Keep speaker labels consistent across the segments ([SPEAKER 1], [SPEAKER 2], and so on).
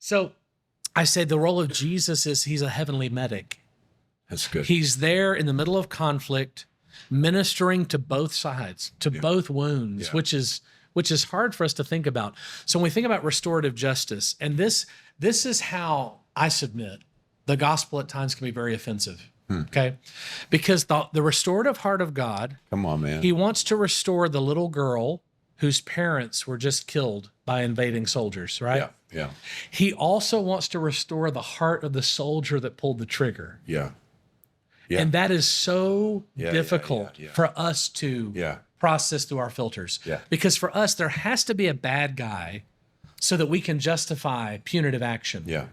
[SPEAKER 1] So I say the role of Jesus is he's a heavenly medic.
[SPEAKER 2] That's good.
[SPEAKER 1] He's there in the middle of conflict, ministering to both sides, to both wounds, which is hard for us to think about. So when we think about restorative justice, and this is how I submit the gospel at times can be very offensive. Okay, because the restorative heart of God,
[SPEAKER 2] come on, man,
[SPEAKER 1] he wants to restore the little girl whose parents were just killed by invading soldiers, right?
[SPEAKER 2] Yeah.
[SPEAKER 1] He also wants to restore the heart of the soldier that pulled the trigger.
[SPEAKER 2] Yeah.
[SPEAKER 1] And that is so difficult for us to process through our filters.
[SPEAKER 2] Yeah.
[SPEAKER 1] Because for us, there has to be a bad guy so that we can justify punitive action.
[SPEAKER 2] Yeah.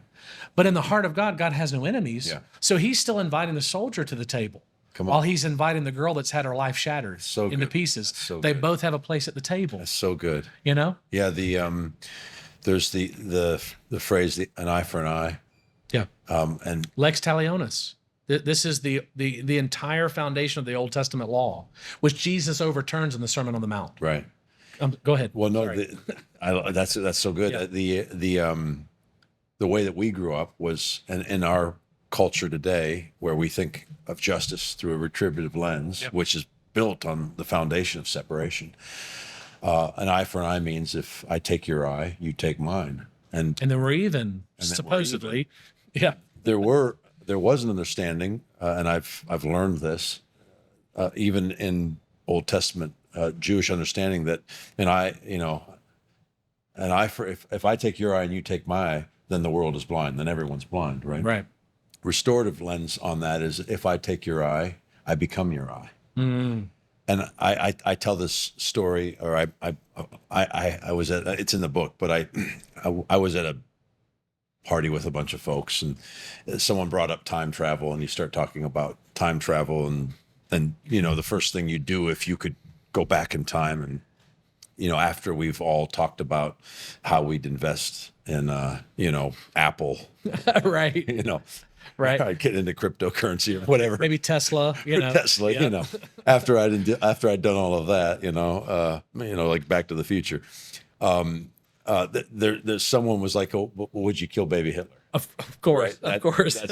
[SPEAKER 1] But in the heart of God, God has no enemies.
[SPEAKER 2] Yeah.
[SPEAKER 1] So he's still inviting the soldier to the table. While he's inviting the girl that's had her life shattered into pieces. They both have a place at the table.
[SPEAKER 2] That's so good.
[SPEAKER 1] You know?
[SPEAKER 2] Yeah. There's the phrase, an eye for an eye.
[SPEAKER 1] Yeah.
[SPEAKER 2] And
[SPEAKER 1] lex talionis. This is the entire foundation of the Old Testament law, which Jesus overturns in the Sermon on the Mount.
[SPEAKER 2] Right.
[SPEAKER 1] Go ahead.
[SPEAKER 2] Well, no, that's so good. Yeah. The way that we grew up was, and in our culture today, where we think of justice through a retributive lens, which is built on the foundation of separation. An eye for an eye means if I take your eye, you take mine, and
[SPEAKER 1] then we're even, supposedly. Yeah.
[SPEAKER 2] There was an understanding, and I've learned this, even in Old Testament Jewish understanding, that if I take your eye and you take my eye, then the world is blind, then everyone's blind, right?
[SPEAKER 1] Right.
[SPEAKER 2] Restorative lens on that is, if I take your eye, I become your eye.
[SPEAKER 1] Mm.
[SPEAKER 2] And I tell this story, or I was at, it's in the book, but I was at a party with a bunch of folks, and someone brought up time travel, and you start talking about time travel, and the first thing you do if you could go back in time, and after we've all talked about how we'd invest in Apple,
[SPEAKER 1] right, right,
[SPEAKER 2] get into cryptocurrency or whatever,
[SPEAKER 1] maybe Tesla,
[SPEAKER 2] Tesla, after I'd done all of that, like Back to the Future. There's someone was like, "Oh, would you kill baby Hitler?"
[SPEAKER 1] Of course,
[SPEAKER 2] right?
[SPEAKER 1] Of course.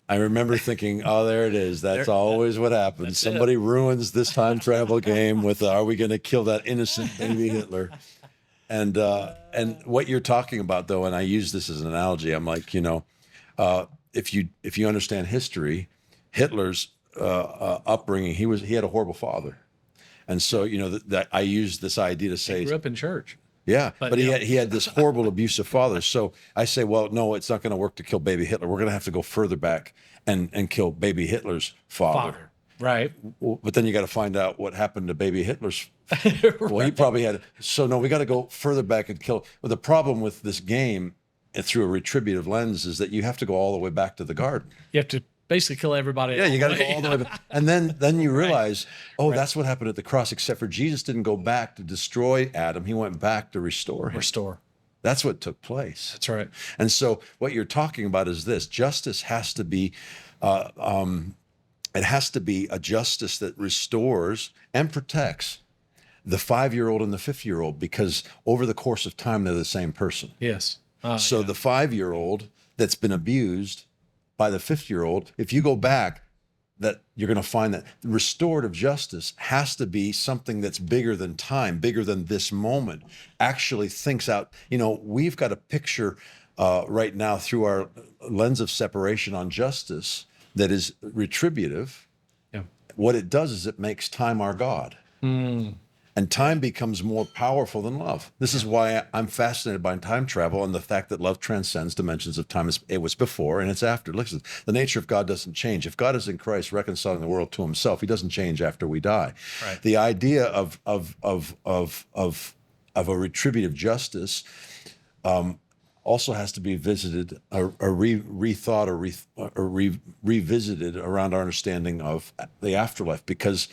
[SPEAKER 2] I remember thinking, "Oh, there it is. That's always what happens. Somebody ruins this time travel game with, are we going to kill that innocent baby Hitler?" And what you're talking about, though, and I use this as an analogy, I'm like, if you understand history, Hitler's upbringing, he had a horrible father. And so, that I use this idea to say,
[SPEAKER 1] he grew up in church.
[SPEAKER 2] Yeah, but he had this horrible, abusive father. So I say, well, no, it's not going to work to kill baby Hitler. We're going to have to go further back and kill baby Hitler's father.
[SPEAKER 1] Right.
[SPEAKER 2] But then you got to find out what happened to baby Hitler's. Right. Well, he probably had. So no, we got to go further back and kill. Well, the problem with this game, through a retributive lens, is that you have to go all the way back to the garden.
[SPEAKER 1] You have to basically kill everybody.
[SPEAKER 2] Yeah, you got to go all the way back. And then you realize, that's what happened at the cross, except for Jesus didn't go back to destroy Adam. He went back to restore him. That's what took place.
[SPEAKER 1] That's right.
[SPEAKER 2] And so what you're talking about is this: justice has to be, it has to be a justice that restores and protects the 5-year-old and the 50-year-old, because over the course of time, they're the same person.
[SPEAKER 1] Yes.
[SPEAKER 2] So the 5-year-old that's been abused by the 50-year-old, if you go back, that you're going to find that restorative justice has to be something that's bigger than time, bigger than this moment, actually thinks out. We've got a picture right now through our lens of separation on justice that is retributive.
[SPEAKER 1] Yeah.
[SPEAKER 2] What it does is it makes time our God.
[SPEAKER 1] Mm.
[SPEAKER 2] And time becomes more powerful than love. This is why I'm fascinated by time travel and the fact that love transcends dimensions of time. It was before and it's after. Listen, the nature of God doesn't change. If God is in Christ reconciling the world to himself, he doesn't change after we die.
[SPEAKER 1] Right.
[SPEAKER 2] The idea of a retributive justice also has to be visited or rethought or revisited around our understanding of the afterlife, because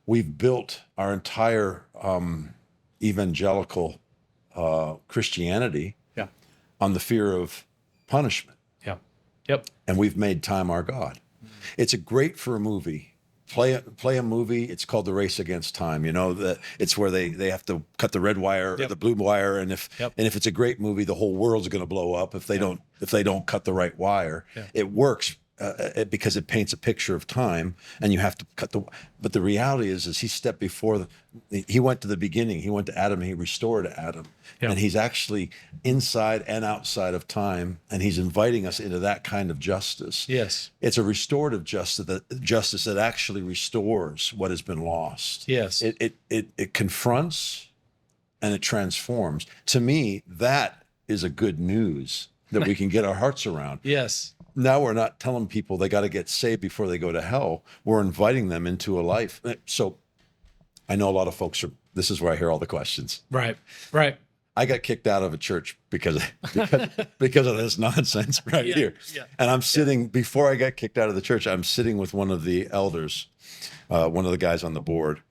[SPEAKER 2] we've built our entire evangelical Christianity on the fear of punishment.
[SPEAKER 1] Yeah. Yep.
[SPEAKER 2] And we've made time our God. It's great for a movie play a movie. It's called The Race Against Time. You know, it's where they have to cut the red wire or the blue wire, and if it's a great movie, the whole world's going to blow up if they don't cut the right wire. It works because it paints a picture of time, and you have to cut the. But the reality is he stepped before. He went to the beginning. He went to Adam. And he restored Adam, and he's actually inside and outside of time, and he's inviting us into that kind of justice.
[SPEAKER 1] Yes,
[SPEAKER 2] it's a restorative justice that actually restores what has been lost.
[SPEAKER 1] Yes,
[SPEAKER 2] it confronts and it transforms. To me, that is a good news that we can get our hearts around.
[SPEAKER 1] Yes.
[SPEAKER 2] Now we're not telling people they got to get saved before they go to hell. We're inviting them into a life. So I know a lot of folks this is where I hear all the questions.
[SPEAKER 1] Right.
[SPEAKER 2] I got kicked out of a church because of this nonsense here. Yeah. And I'm sitting, before I got kicked out of the church, I'm sitting with one of the elders, one of the guys on the board.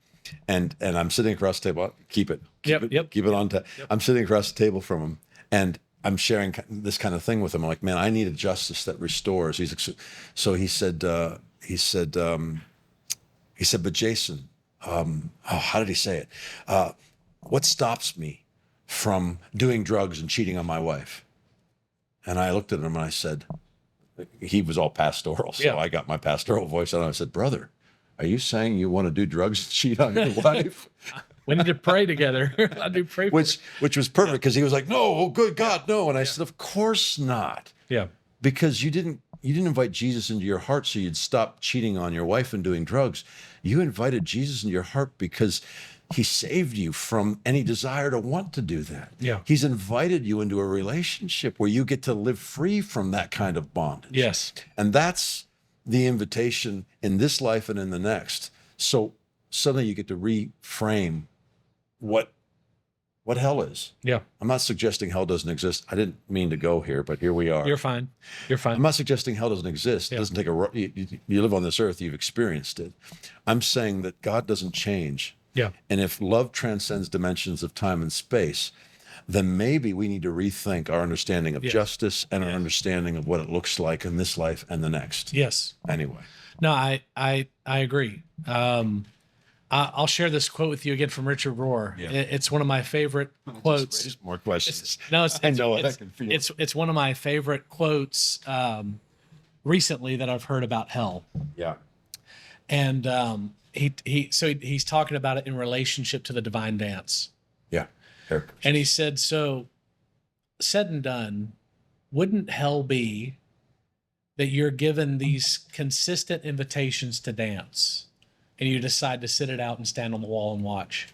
[SPEAKER 2] And I'm sitting across the table. Keep it on. I'm sitting across the table from him. And I'm sharing this kind of thing with him. I'm like, man, I need a justice that restores. So he said, but Jason, how did he say it? What stops me from doing drugs and cheating on my wife? And I looked at him and I said, he was all pastoral. So I got my pastoral voice on. I said, brother, are you saying you want to do drugs and cheat on your wife?
[SPEAKER 1] We need to pray together. I do pray for
[SPEAKER 2] which was perfect, because he was like, no, oh good God, no. And I said, of course not.
[SPEAKER 1] Yeah.
[SPEAKER 2] Because you didn't invite Jesus into your heart so you'd stop cheating on your wife and doing drugs. You invited Jesus into your heart because he saved you from any desire to want to do that.
[SPEAKER 1] Yeah.
[SPEAKER 2] He's invited you into a relationship where you get to live free from that kind of bondage.
[SPEAKER 1] Yes.
[SPEAKER 2] And that's the invitation in this life and in the next. So suddenly you get to reframe what hell is.
[SPEAKER 1] Yeah.
[SPEAKER 2] I'm not suggesting hell doesn't exist. I didn't mean to go here, but here we are.
[SPEAKER 1] You're fine.
[SPEAKER 2] I'm not suggesting hell doesn't exist. It doesn't take you live on this earth, you've experienced it. I'm saying that God doesn't change.
[SPEAKER 1] Yeah.
[SPEAKER 2] And if love transcends dimensions of time and space, then maybe we need to rethink our understanding of justice and our understanding of what it looks like in this life and the next.
[SPEAKER 1] Yes.
[SPEAKER 2] Anyway.
[SPEAKER 1] No, I agree. I'll share this quote with you again from Richard Rohr. Yeah. It's one of my favorite quotes.
[SPEAKER 2] More questions.
[SPEAKER 1] I know it. I can feel it. It's one of my favorite quotes recently that I've heard about hell.
[SPEAKER 2] Yeah.
[SPEAKER 1] And he's talking about it in relationship to the divine dance.
[SPEAKER 2] Yeah.
[SPEAKER 1] And he said, so said and done, wouldn't hell be that you're given these consistent invitations to dance and you decide to sit it out and stand on the wall and watch?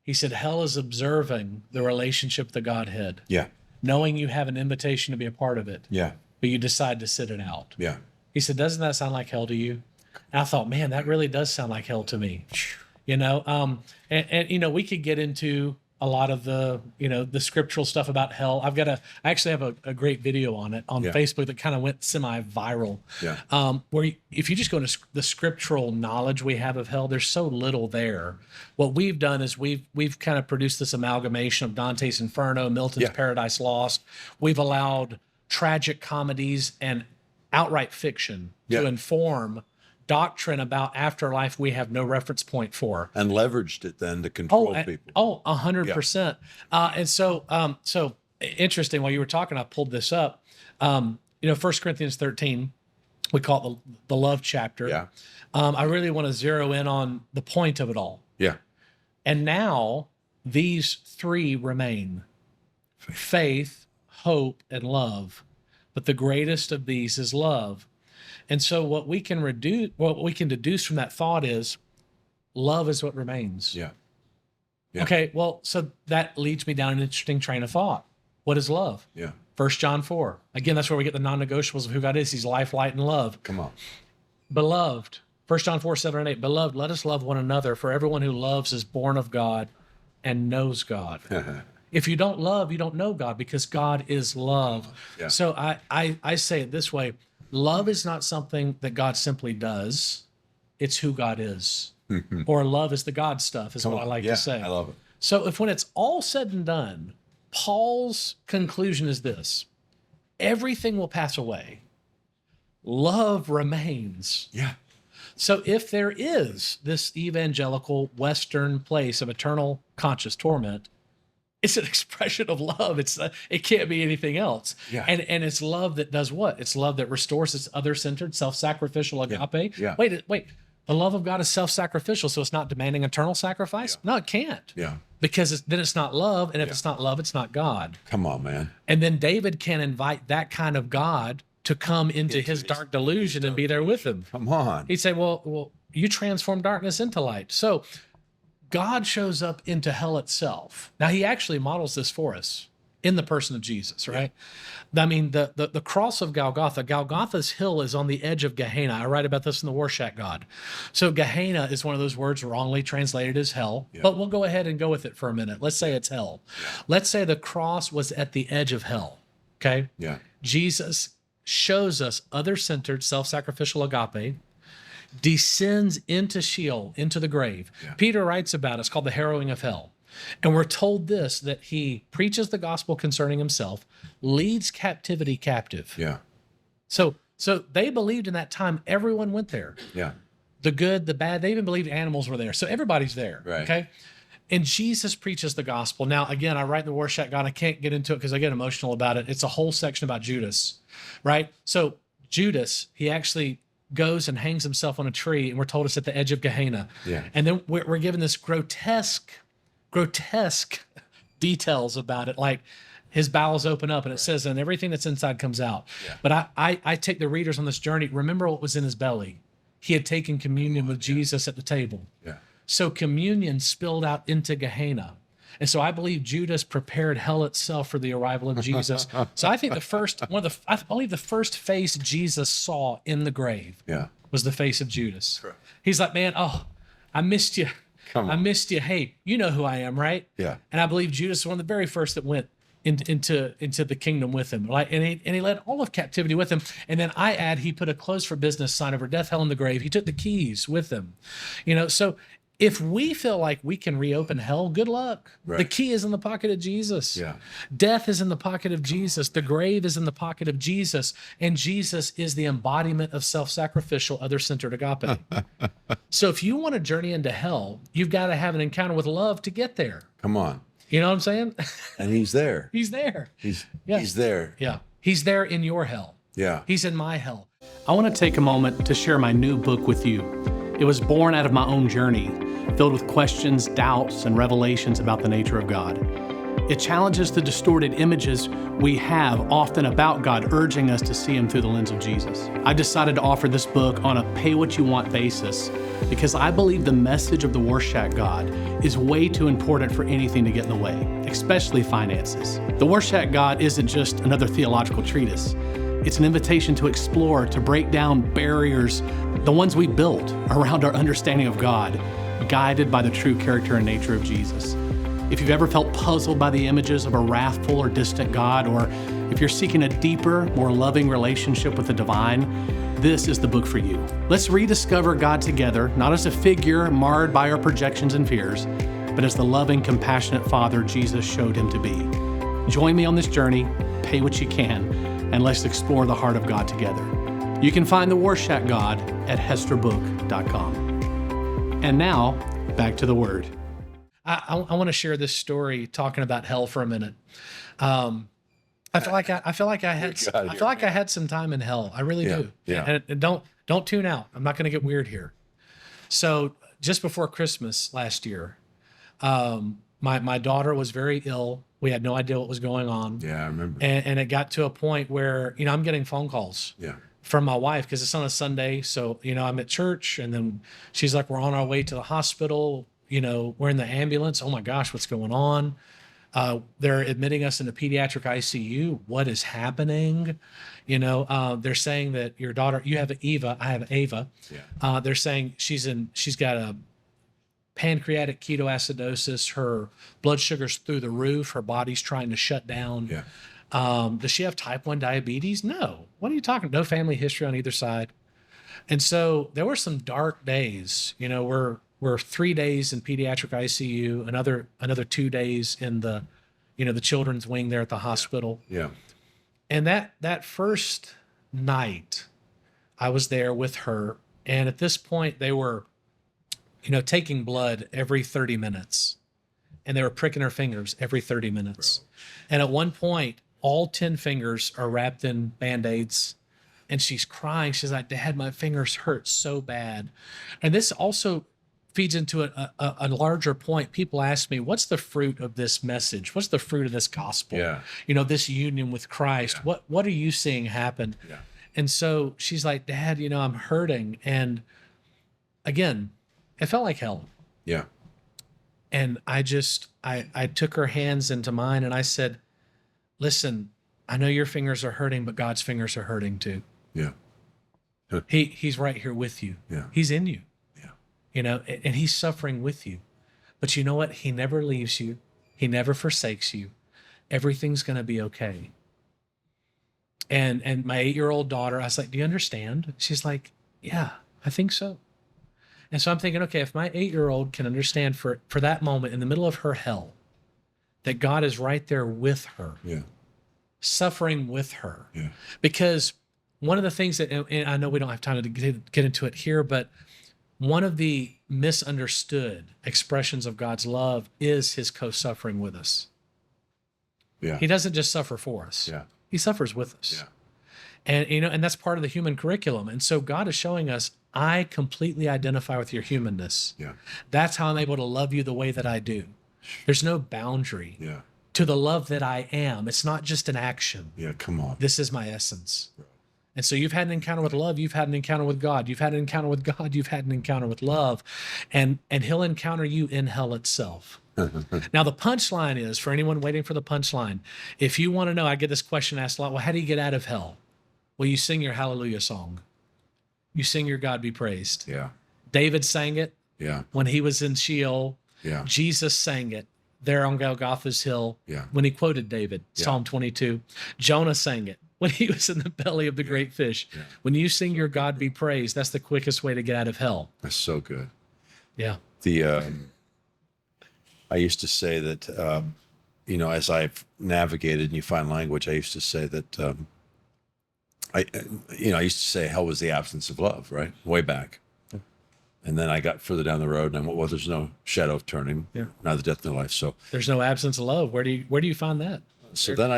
[SPEAKER 1] He said, hell is observing the relationship of the Godhead.
[SPEAKER 2] Yeah.
[SPEAKER 1] Knowing you have an invitation to be a part of it.
[SPEAKER 2] Yeah.
[SPEAKER 1] But you decide to sit it out.
[SPEAKER 2] Yeah.
[SPEAKER 1] He said, doesn't that sound like hell to you? And I thought, man, that really does sound like hell to me. And we could get into a lot of the scriptural stuff about hell. I actually have a great video on it on Facebook that kind of went semi-viral. Yeah. Where if you just go into the scriptural knowledge we have of hell, there's so little there. What we've done is we've kind of produced this amalgamation of Dante's Inferno, Milton's Paradise Lost. We've allowed tragic comedies and outright fiction to inform doctrine about afterlife we have no reference point for,
[SPEAKER 2] and leveraged it then to control people.
[SPEAKER 1] 100%. And so interesting. While you were talking, I pulled this up. 1 Corinthians 13, we call it the love chapter.
[SPEAKER 2] Yeah.
[SPEAKER 1] I really want to zero in on the point of it all.
[SPEAKER 2] Yeah.
[SPEAKER 1] And now these three remain: faith, hope, and love. But the greatest of these is love. And so what we can deduce from that thought is love is what remains.
[SPEAKER 2] Yeah.
[SPEAKER 1] Okay, well, so that leads me down an interesting train of thought. What is love?
[SPEAKER 2] Yeah.
[SPEAKER 1] 1 John 4. Again, that's where we get the non-negotiables of who God is. He's life, light, and love.
[SPEAKER 2] Come on.
[SPEAKER 1] Beloved, 1 John 4, 7, and 8. Beloved, let us love one another, for everyone who loves is born of God and knows God. If you don't love, you don't know God, because God is love. Yeah. So I say it this way. Love is not something that God simply does. It's who God is. Or love is the God stuff, is what I like to say.
[SPEAKER 2] I love it.
[SPEAKER 1] So when it's all said and done, Paul's conclusion is this: everything will pass away. Love remains.
[SPEAKER 2] Yeah.
[SPEAKER 1] So if there is this evangelical Western place of eternal conscious torment, it's an expression of love. It can't be anything else.
[SPEAKER 2] Yeah.
[SPEAKER 1] And it's love that does what? It's love that restores. It's other-centered, self-sacrificial agape.
[SPEAKER 2] Yeah.
[SPEAKER 1] Wait. The love of God is self-sacrificial, so it's not demanding eternal sacrifice? Yeah. No, it can't.
[SPEAKER 2] Yeah.
[SPEAKER 1] Because then it's not love, and if it's not love, it's not God.
[SPEAKER 2] Come on, man.
[SPEAKER 1] And then David can invite that kind of God to come into his dark delusion and be there with him.
[SPEAKER 2] Come on.
[SPEAKER 1] He'd say, well, you transform darkness into light. So God shows up into hell itself. Now, he actually models this for us in the person of Jesus, right? Yeah. I mean, the cross of Golgotha, Golgotha's hill is on the edge of Gehenna. I write about this in the Rorschach God. So Gehenna is one of those words wrongly translated as hell, but we'll go ahead and go with it for a minute. Let's say it's hell. Yeah. Let's say the cross was at the edge of hell, okay?
[SPEAKER 2] Yeah.
[SPEAKER 1] Jesus shows us other-centered, self-sacrificial agape, descends into Sheol, into the grave. Yeah. Peter writes about it. It's called the harrowing of hell. And we're told this, that he preaches the gospel concerning himself, leads captivity captive.
[SPEAKER 2] Yeah.
[SPEAKER 1] So they believed in that time, everyone went there.
[SPEAKER 2] Yeah.
[SPEAKER 1] The good, the bad, they even believed animals were there. So everybody's there.
[SPEAKER 2] Right.
[SPEAKER 1] Okay. And Jesus preaches the gospel. Now, again, I write in the Rorschach God. I can't get into it because I get emotional about it. It's a whole section about Judas, right? So Judas, he actually goes and hangs himself on a tree, and we're told it's at the edge of Gehenna.
[SPEAKER 2] Yeah.
[SPEAKER 1] And then we're given this grotesque details about it, like his bowels open up, and it says, and everything that's inside comes out. Yeah. But I take the readers on this journey. Remember what was in his belly. He had taken communion with Jesus at the table. Yeah. So communion spilled out into Gehenna. And so I believe Judas prepared hell itself for the arrival of Jesus. So I think I believe the first face Jesus saw in the grave was the face of Judas. Correct. He's like, man, I missed you. I missed you. Hey, you know who I am, right? Yeah. And I believe Judas was one of the very first that went into the kingdom with him. Like, and he led all of captivity with him. And then I add, he put a closed for business sign over death, hell, and the grave. He took the keys with him. So if we feel like we can reopen hell, good luck. Right. The key is in the pocket of Jesus. Yeah. Death is in the pocket of Jesus. The grave is in the pocket of Jesus. And Jesus is the embodiment of self-sacrificial, other-centered agape. So if you want to journey into hell, you've got to have an encounter with love to get there.
[SPEAKER 2] Come on.
[SPEAKER 1] You know what I'm saying?
[SPEAKER 2] And he's there.
[SPEAKER 1] He's there.
[SPEAKER 2] He's there.
[SPEAKER 1] Yeah. He's there in your hell.
[SPEAKER 2] Yeah.
[SPEAKER 1] He's in my hell. I want to take a moment to share my new book with you. It was born out of my own journey, filled with questions, doubts, and revelations about the nature of God. It challenges the distorted images we have often about God, urging us to see Him through the lens of Jesus. I decided to offer this book on a pay-what-you-want basis because I believe the message of the Rorschach God is way too important for anything to get in the way, especially finances. The Rorschach God isn't just another theological treatise. It's an invitation to explore, to break down barriers, the ones we built around our understanding of God, guided by the true character and nature of Jesus. If you've ever felt puzzled by the images of a wrathful or distant God, or if you're seeking a deeper, more loving relationship with the divine, this is the book for you. Let's rediscover God together, not as a figure marred by our projections and fears, but as the loving, compassionate Father Jesus showed Him to be. Join me on this journey, pay what you can, and let's explore the heart of God together. You can find the Rorschach God at hesterbook.com. And now, back to the Word. I want to share this story talking about hell for a minute. I feel like I had some time in hell. I really do. Yeah. And don't tune out. I'm not going to get weird here. So just before Christmas last year, my daughter was very ill. We had no idea what was going on.
[SPEAKER 2] Yeah, I remember.
[SPEAKER 1] And it got to a point where, I'm getting phone calls from my wife because it's on a Sunday. So, I'm at church, and then she's like, we're on our way to the hospital. We're in the ambulance. Oh my gosh, what's going on? They're admitting us in a pediatric ICU. What is happening? They're saying that your daughter, you have Eva, I have Ava. Yeah. They're saying she's got a pancreatic ketoacidosis. Her blood sugar's through the roof. Her body's trying to shut down. Yeah. Does she have type 1 diabetes? No. What are you talking? No family history on either side. And so there were some dark days. We're 3 days in pediatric ICU, another 2 days in the children's wing there at the hospital. Yeah. And that first night I was there with her, And at this point, they were, taking blood every 30 minutes. And they were pricking her fingers every 30 minutes. Bro. And at one point, all 10 fingers are wrapped in Band-Aids. And she's crying. She's like, Dad, my fingers hurt so bad. And this also feeds into a larger point. People ask me, what's the fruit of this message? What's the fruit of this gospel?
[SPEAKER 2] Yeah.
[SPEAKER 1] This union with Christ. Yeah. What are you seeing happen?
[SPEAKER 2] Yeah.
[SPEAKER 1] And so she's like, Dad, I'm hurting. And again, it felt like hell.
[SPEAKER 2] Yeah.
[SPEAKER 1] And I took her hands into mine and I said, listen, I know your fingers are hurting, but God's fingers are hurting too.
[SPEAKER 2] Yeah.
[SPEAKER 1] He's right here with you.
[SPEAKER 2] Yeah.
[SPEAKER 1] He's in you.
[SPEAKER 2] Yeah.
[SPEAKER 1] And he's suffering with you. But you know what? He never leaves you. He never forsakes you. Everything's going to be okay. And my 8-year-old daughter, I was like, do you understand? She's like, yeah, I think so. And so I'm thinking, okay, if my 8-year-old can understand for that moment in the middle of her hell, that God is right there with her,
[SPEAKER 2] yeah,
[SPEAKER 1] suffering with her.
[SPEAKER 2] Yeah.
[SPEAKER 1] Because one of the things that, and I know we don't have time to get into it here, but one of the misunderstood expressions of God's love is his co-suffering with us.
[SPEAKER 2] Yeah.
[SPEAKER 1] He doesn't just suffer for us.
[SPEAKER 2] Yeah.
[SPEAKER 1] He suffers with us.
[SPEAKER 2] Yeah.
[SPEAKER 1] And that's part of the human curriculum. And so God is showing us, I completely identify with your humanness.
[SPEAKER 2] Yeah.
[SPEAKER 1] That's how I'm able to love you the way that I do. There's no boundary to the love that I am. It's not just an action.
[SPEAKER 2] Yeah, come on.
[SPEAKER 1] This is my essence. And so you've had an encounter with love. You've had an encounter with God. You've had an encounter with God. You've had an encounter with love. And he'll encounter you in hell itself. Now, the punchline is, for anyone waiting for the punchline, if you want to know, I get this question asked a lot, well, how do you get out of hell? Well, you sing your hallelujah song. You sing your God be praised.
[SPEAKER 2] Yeah.
[SPEAKER 1] David sang it when he was in Sheol.
[SPEAKER 2] Yeah.
[SPEAKER 1] Jesus sang it there on Golgotha's hill when he quoted David, Psalm 22. Jonah sang it when he was in the belly of the great fish. Yeah. When you sing your God be praised, that's the quickest way to get out of hell.
[SPEAKER 2] That's so good.
[SPEAKER 1] Yeah.
[SPEAKER 2] I used to say that, as I've navigated and you find language, I used to say that, I used to say hell was the absence of love, right? Way back. Yeah. And then I got further down the road and I went, well, there's no shadow of turning, neither death nor life. So
[SPEAKER 1] there's no absence of love. Where do you find that?
[SPEAKER 2] So then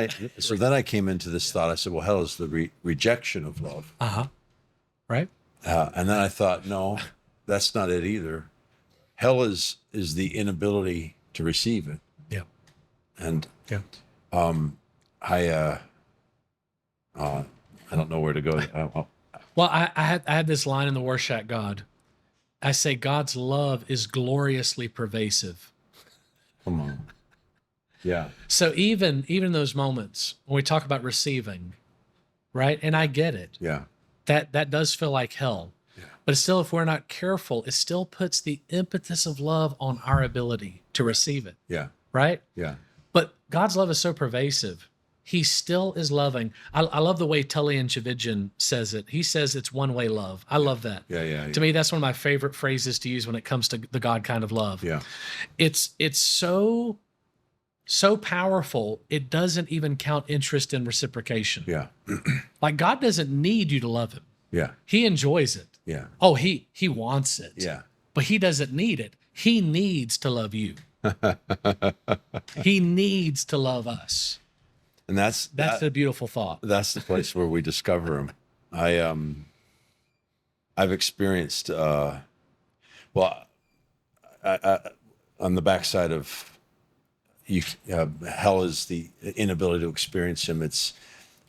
[SPEAKER 2] I came into this thought. I said, well, hell is the rejection of love.
[SPEAKER 1] Right.
[SPEAKER 2] And then I thought, no, that's not it either. Hell is the inability to receive it.
[SPEAKER 1] Yeah.
[SPEAKER 2] And I don't know where to go.
[SPEAKER 1] Well, I had this line in the Rorschach God. I say God's love is gloriously pervasive.
[SPEAKER 2] Come on. Yeah.
[SPEAKER 1] So even those moments when we talk about receiving, right? And I get it.
[SPEAKER 2] Yeah.
[SPEAKER 1] That does feel like hell. Yeah. But still, if we're not careful, it still puts the impetus of love on our ability to receive it.
[SPEAKER 2] Yeah.
[SPEAKER 1] Right?
[SPEAKER 2] Yeah.
[SPEAKER 1] But God's love is so pervasive. He still is loving. I love the way Tully and Chividjian says it. He says it's one-way love. I love that.
[SPEAKER 2] Yeah.
[SPEAKER 1] To me, that's one of my favorite phrases to use when it comes to the God kind of love.
[SPEAKER 2] Yeah.
[SPEAKER 1] It's so powerful, it doesn't even count interest in reciprocation.
[SPEAKER 2] Yeah.
[SPEAKER 1] Like God doesn't need you to love him.
[SPEAKER 2] Yeah.
[SPEAKER 1] He enjoys it.
[SPEAKER 2] Yeah.
[SPEAKER 1] Oh, he wants it.
[SPEAKER 2] Yeah.
[SPEAKER 1] But he doesn't need it. He needs to love you. He needs to love us.
[SPEAKER 2] And that's
[SPEAKER 1] the beautiful thought.
[SPEAKER 2] That's the place where we discover him. I've experienced I on the backside of hell is the inability to experience him. It's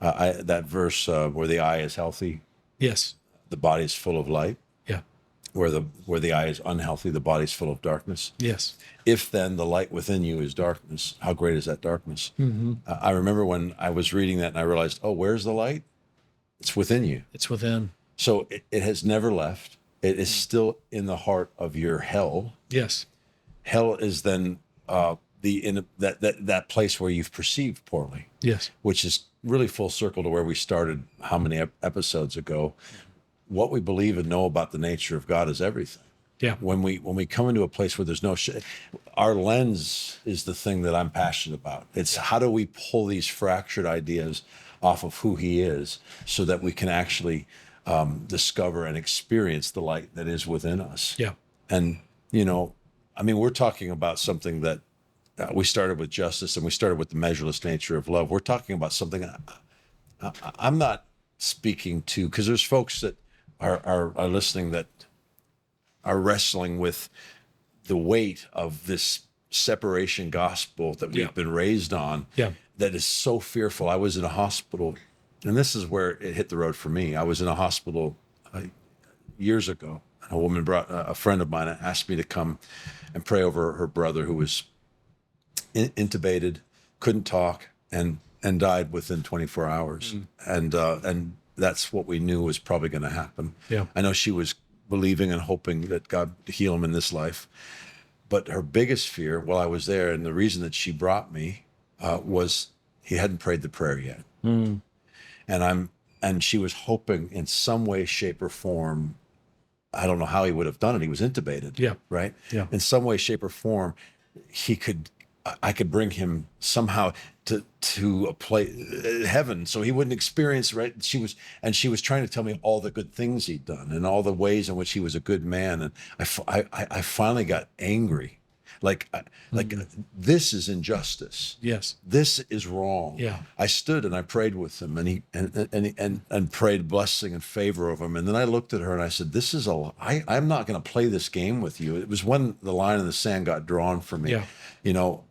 [SPEAKER 2] that verse where the eye is healthy.
[SPEAKER 1] Yes.
[SPEAKER 2] The body is full of light.
[SPEAKER 1] Yeah.
[SPEAKER 2] Where the eye is unhealthy, the body is full of darkness.
[SPEAKER 1] Yes.
[SPEAKER 2] If then the light within you is darkness, how great is that darkness? Mm-hmm. I remember when I was reading that and I realized, oh, where's the light? It's within you.
[SPEAKER 1] It's within.
[SPEAKER 2] So it has never left. It is still in the heart of your hell.
[SPEAKER 1] Yes.
[SPEAKER 2] Hell is then that place where you've perceived poorly.
[SPEAKER 1] Yes.
[SPEAKER 2] Which is really full circle to where we started how many episodes ago. What we believe and know about the nature of God is everything.
[SPEAKER 1] Yeah.
[SPEAKER 2] When we come into a place where there's no our lens is the thing that I'm passionate about. It's how do we pull these fractured ideas off of who he is so that we can actually discover and experience the light that is within us.
[SPEAKER 1] Yeah.
[SPEAKER 2] And, you know, I mean, we're talking about something that we started with justice and we started with the measureless nature of love. We're talking about something I'm not speaking to, because there's folks that are listening that are wrestling with the weight of this separation gospel that we've been raised on, that is so fearful. I was in a hospital, and this is where it hit the road for me. I was in a hospital years ago. A woman a friend of mine asked me to come and pray over her brother who was intubated, couldn't talk, and died within 24 hours. And that's what we knew was probably going to happen.
[SPEAKER 1] Yeah.
[SPEAKER 2] I know she was believing and hoping that God would heal him in this life. But her biggest fear while I was there, and the reason that she brought me, was he hadn't prayed the prayer yet. And she was hoping in some way, shape, or form, I don't know how he would have done it. He was intubated.
[SPEAKER 1] Yeah.
[SPEAKER 2] Right?
[SPEAKER 1] Yeah.
[SPEAKER 2] In some way, shape, or form, I could bring him somehow to a place, heaven, so he wouldn't experience, right? She was trying to tell me all the good things he'd done and all the ways in which he was a good man. And I finally got angry. Like this is injustice.
[SPEAKER 1] Yes.
[SPEAKER 2] This is wrong.
[SPEAKER 1] Yeah.
[SPEAKER 2] I stood and I prayed with him, and prayed blessing and favor of him. And then I looked at her and I said, "This is I'm not going to play this game with you." It was when the line in the sand got drawn for me.
[SPEAKER 1] Yeah.
[SPEAKER 2] You know,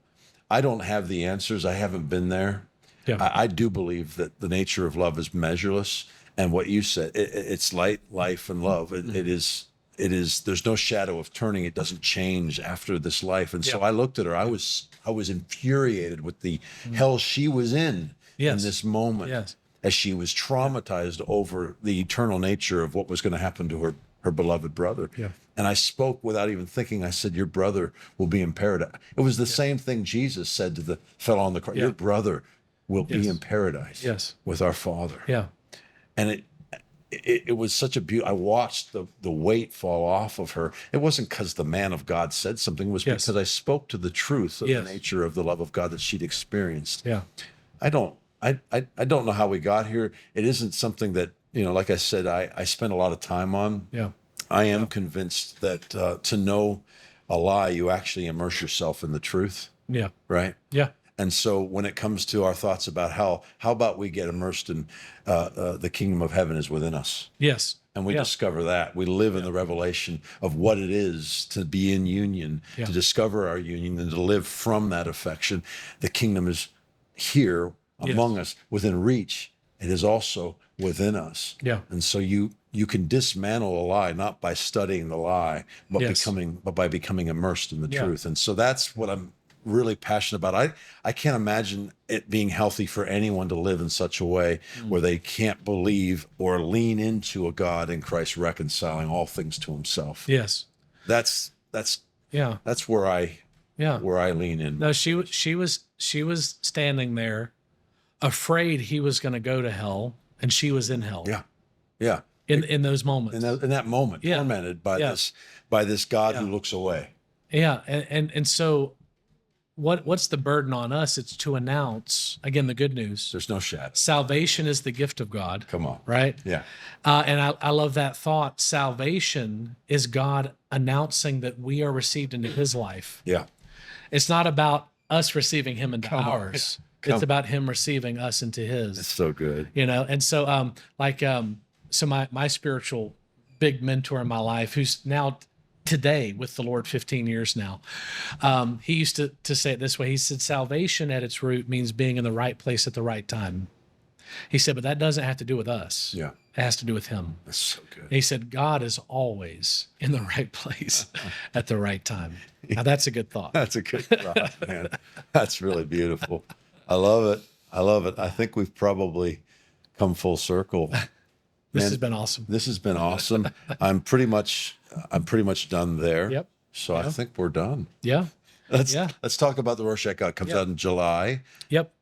[SPEAKER 2] I don't have the answers. I haven't been there.
[SPEAKER 1] Yeah.
[SPEAKER 2] I do believe that the nature of love is measureless, and what you said, it's light, life, and love. It is. There's no shadow of turning. It doesn't change after this life. And so I looked at her. I was infuriated with the hell she was in this moment, as she was traumatized over the eternal nature of what was going to happen to her beloved brother.
[SPEAKER 1] Yeah.
[SPEAKER 2] And I spoke without even thinking. I said, "Your brother will be in paradise." It was the same thing Jesus said to the fellow on the cross. Your brother will be in paradise with our Father.
[SPEAKER 1] Yeah.
[SPEAKER 2] And it was such a beauty. I watched the weight fall off of her. It wasn't because the man of God said something. It was because I spoke to the truth of the nature of the love of God that she'd experienced.
[SPEAKER 1] Yeah.
[SPEAKER 2] I don't know how we got here. It isn't something that, you know, like I said, I spent a lot of time on.
[SPEAKER 1] Yeah.
[SPEAKER 2] I am convinced that to know a lie, you actually immerse yourself in the truth.
[SPEAKER 1] Yeah.
[SPEAKER 2] Right?
[SPEAKER 1] Yeah.
[SPEAKER 2] And so when it comes to our thoughts about hell, how about we get immersed in the kingdom of heaven is within us?
[SPEAKER 1] Yes.
[SPEAKER 2] And we discover that. We live in the revelation of what it is to be in union, to discover our union, and to live from that affection. The kingdom is here among us, within reach. It is also within us.
[SPEAKER 1] Yeah.
[SPEAKER 2] And so you can dismantle a lie, not by studying the lie, but by becoming immersed in the truth. And so that's what I'm really passionate about. I can't imagine it being healthy for anyone to live in such a way where they can't believe or lean into a God in Christ reconciling all things to himself.
[SPEAKER 1] Yes.
[SPEAKER 2] That's where I lean in.
[SPEAKER 1] No, she was standing there afraid he was going to go to hell, and she was in hell.
[SPEAKER 2] Yeah. Yeah.
[SPEAKER 1] In those moments.
[SPEAKER 2] In that moment, tormented by this God who looks away.
[SPEAKER 1] Yeah. And so what's the burden on us? It's to announce, again, the good news.
[SPEAKER 2] There's no shadow.
[SPEAKER 1] Salvation is the gift of God.
[SPEAKER 2] Come on.
[SPEAKER 1] Right?
[SPEAKER 2] Yeah.
[SPEAKER 1] And I love that thought. Salvation is God announcing that we are received into his life.
[SPEAKER 2] Yeah.
[SPEAKER 1] It's not about us receiving him into ours. It's about him receiving us into his.
[SPEAKER 2] It's so good.
[SPEAKER 1] You know, and so so my spiritual big mentor in my life, who's now today with the Lord 15 years now, he used to say it this way. He said, salvation at its root means being in the right place at the right time. He said, but that doesn't have to do with us. Yeah. It has to do with him.
[SPEAKER 2] That's so good.
[SPEAKER 1] And he said, God is always in the right place at the right time. Now that's a good thought.
[SPEAKER 2] That's a good thought, man. That's really beautiful. I love it. I love it. I think we've probably come full circle.
[SPEAKER 1] This has been awesome.
[SPEAKER 2] This has been awesome. I'm pretty much done there.
[SPEAKER 1] Yep.
[SPEAKER 2] So I think we're done.
[SPEAKER 1] Yeah.
[SPEAKER 2] Let's talk about the Rorschach God. Comes out in July.
[SPEAKER 1] Yep.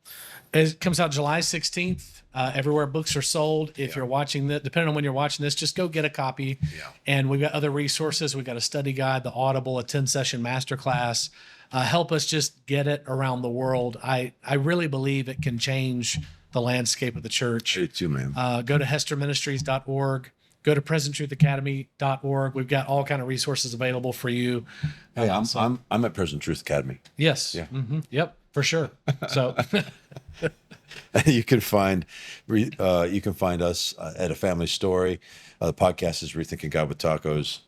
[SPEAKER 1] It comes out July 16th. Everywhere books are sold. If you're watching that, depending on when you're watching this, just go get a copy. Yeah. And we've got other resources. We've got a study guide, the Audible, a 10-session masterclass. Help us just get it around the world. I really believe it can change the landscape of the church.
[SPEAKER 2] Me too, man.
[SPEAKER 1] Go to hesterministries.org. go to presenttruthacademy.org. We've got all kind of resources available for you.
[SPEAKER 2] Hey, I'm at Present Truth Academy.
[SPEAKER 1] Yes.
[SPEAKER 2] Yeah.
[SPEAKER 1] Yep, for sure. So
[SPEAKER 2] You can find us at A Family Story. The podcast is Rethinking God with Tacos.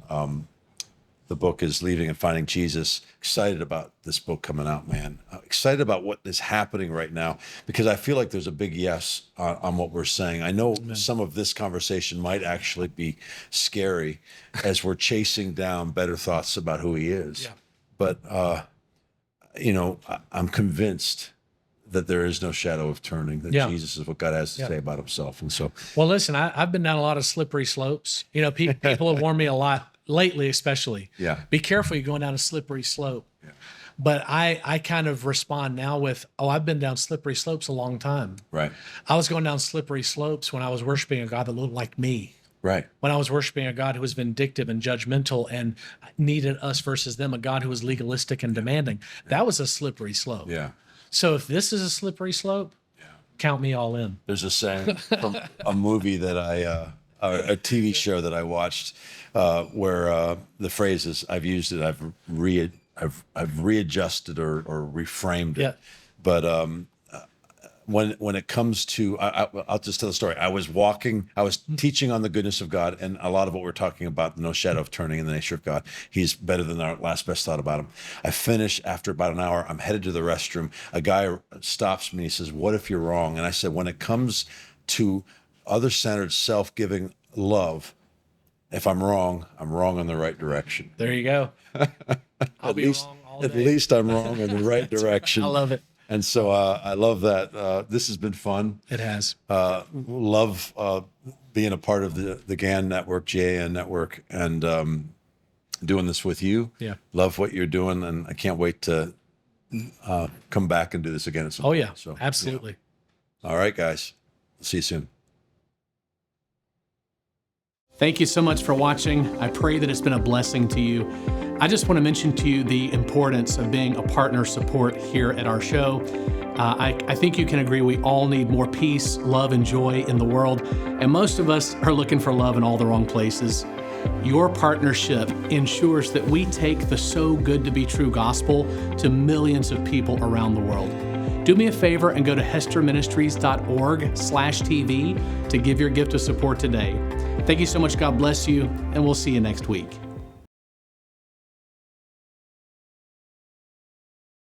[SPEAKER 2] The book is Leaving and Finding Jesus. Excited about this book coming out, man. Excited about what is happening right now, because I feel like there's a big yes on what we're saying. I know some of this conversation might actually be scary as we're chasing down better thoughts about who he is.
[SPEAKER 1] Yeah.
[SPEAKER 2] But, I'm convinced that there is no shadow of turning, that Jesus is what God has to say about himself. And so,
[SPEAKER 1] well, listen, I've been down a lot of slippery slopes. People have warned me a lot lately, especially.
[SPEAKER 2] Yeah.
[SPEAKER 1] Be careful, you're going down a slippery slope. Yeah. But I kind of respond now with, I've been down slippery slopes a long time.
[SPEAKER 2] right.
[SPEAKER 1] I was going down slippery slopes when I was worshiping a God that looked like me.
[SPEAKER 2] Right.
[SPEAKER 1] When I was worshiping a God who was vindictive and judgmental and needed us versus them, a God who was legalistic and demanding. That was a slippery slope.
[SPEAKER 2] Yeah.
[SPEAKER 1] So if this is a slippery slope, count me all in.
[SPEAKER 2] There's a saying from a movie that a TV show that I watched, where the phrase is, I've used it, I've readjusted or reframed it.
[SPEAKER 1] Yeah.
[SPEAKER 2] But when it comes to, I'll just tell the story. I was teaching on the goodness of God, and a lot of what we're talking about, no shadow of turning in the nature of God. He's better than our last best thought about him. I finish after about an hour. I'm headed to the restroom. A guy stops me. He says, "What if you're wrong?" And I said, when it comes to other-centered, self-giving love, if I'm wrong in the right direction.
[SPEAKER 1] There you go. I'll be wrong all day.
[SPEAKER 2] At least I'm wrong in the right direction.
[SPEAKER 1] I love it.
[SPEAKER 2] And so I love that. This has been fun.
[SPEAKER 1] It has.
[SPEAKER 2] Love being a part of the GAN network, GAN network, and doing this with you.
[SPEAKER 1] Yeah.
[SPEAKER 2] Love what you're doing, and I can't wait to come back and do this again at some point.
[SPEAKER 1] Yeah,
[SPEAKER 2] So,
[SPEAKER 1] absolutely.
[SPEAKER 2] All right, guys. See you soon.
[SPEAKER 1] Thank you so much for watching. I pray that it's been a blessing to you. I just want to mention to you the importance of being a partner support here at our show. I think you can agree we all need more peace, love, and joy in the world, and most of us are looking for love in all the wrong places. Your partnership ensures that we take the so good to be true gospel to millions of people around the world. Do me a favor and go to hesterministries.org/TV to give your gift of support today. Thank you so much. God bless you, and we'll see you next week.